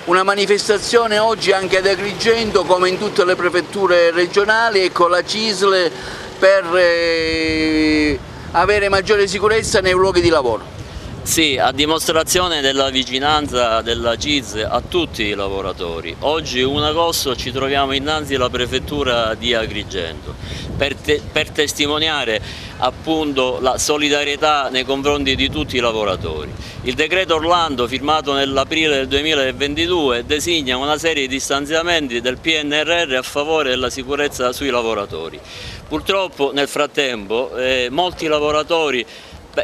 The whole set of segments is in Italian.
Una manifestazione oggi anche ad Agrigento, come in tutte le prefetture regionali, e con la CISL per avere maggiore sicurezza nei luoghi di lavoro. Sì, a dimostrazione della vicinanza della CISL a tutti i lavoratori. Oggi 1 agosto ci troviamo innanzi alla prefettura di Agrigento per testimoniare appunto la solidarietà nei confronti di tutti i lavoratori. Il decreto Orlando, firmato nell'aprile del 2022, designa una serie di stanziamenti del PNRR a favore della sicurezza sui lavoratori. Purtroppo nel frattempo molti lavoratori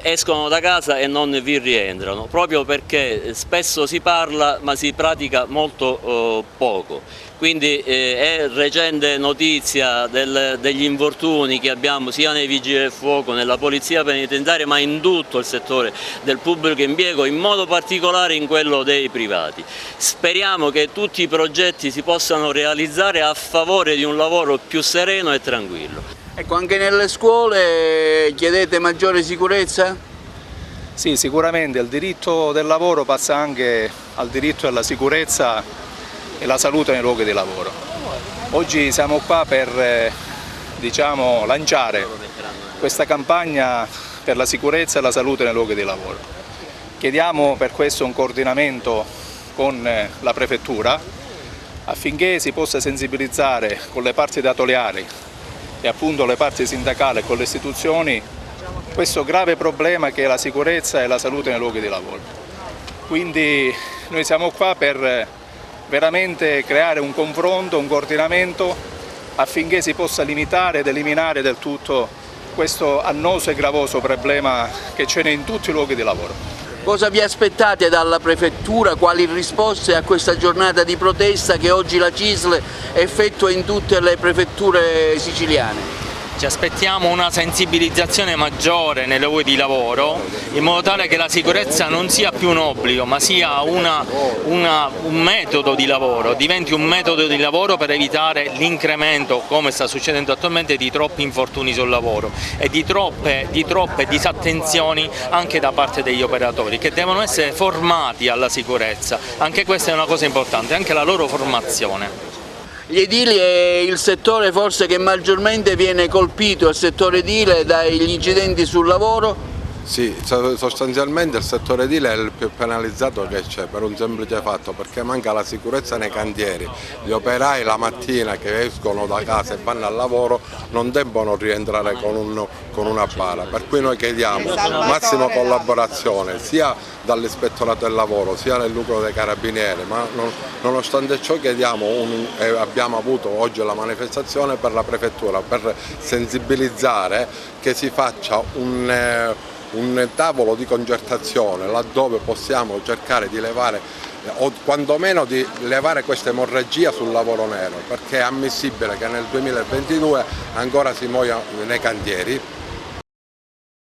escono da casa e non vi rientrano, proprio perché spesso si parla ma si pratica molto poco. Quindi è recente notizia degli infortuni che abbiamo sia nei vigili del fuoco, nella polizia penitenziaria, ma in tutto il settore del pubblico impiego, in modo particolare in quello dei privati. Speriamo che tutti i progetti si possano realizzare a favore di un lavoro più sereno e tranquillo. Ecco, anche nelle scuole chiedete maggiore sicurezza? Sì, sicuramente il diritto del lavoro passa anche al diritto alla sicurezza e la salute nei luoghi di lavoro. Oggi siamo qua per lanciare questa campagna per la sicurezza e la salute nei luoghi di lavoro. Chiediamo per questo un coordinamento con la Prefettura affinché si possa sensibilizzare con le parti datoriali e appunto le parti sindacali e con le istituzioni questo grave problema che è la sicurezza e la salute nei luoghi di lavoro. Quindi noi siamo qua per veramente creare un confronto, un coordinamento affinché si possa limitare ed eliminare del tutto questo annoso e gravoso problema che c'è in tutti i luoghi di lavoro. Cosa vi aspettate dalla Prefettura? Quali risposte a questa giornata di protesta che oggi la CISL effettua in tutte le prefetture siciliane? Ci aspettiamo una sensibilizzazione maggiore nei luoghi di lavoro, in modo tale che la sicurezza non sia più un obbligo, ma sia un metodo di lavoro, diventi un metodo di lavoro per evitare l'incremento, come sta succedendo attualmente, di troppi infortuni sul lavoro e di troppe disattenzioni anche da parte degli operatori, che devono essere formati alla sicurezza. Anche questa è una cosa importante, anche la loro formazione. Gli edili è il settore forse che maggiormente viene colpito, il settore edile, dagli incidenti sul lavoro? Sì, sostanzialmente il settore edile è il più penalizzato che c'è, per un semplice fatto, perché manca la sicurezza nei cantieri. Gli operai la mattina che escono da casa e vanno al lavoro non debbono rientrare con una pala, per cui noi chiediamo massima collaborazione sia dall'ispettorato del lavoro sia nel nucleo dei carabinieri, ma nonostante ciò chiediamo e abbiamo avuto oggi la manifestazione per la prefettura per sensibilizzare che si faccia un tavolo di concertazione laddove possiamo cercare di levare o quantomeno di levare questa emorragia sul lavoro nero, perché è ammissibile che nel 2022 ancora si muoia nei cantieri.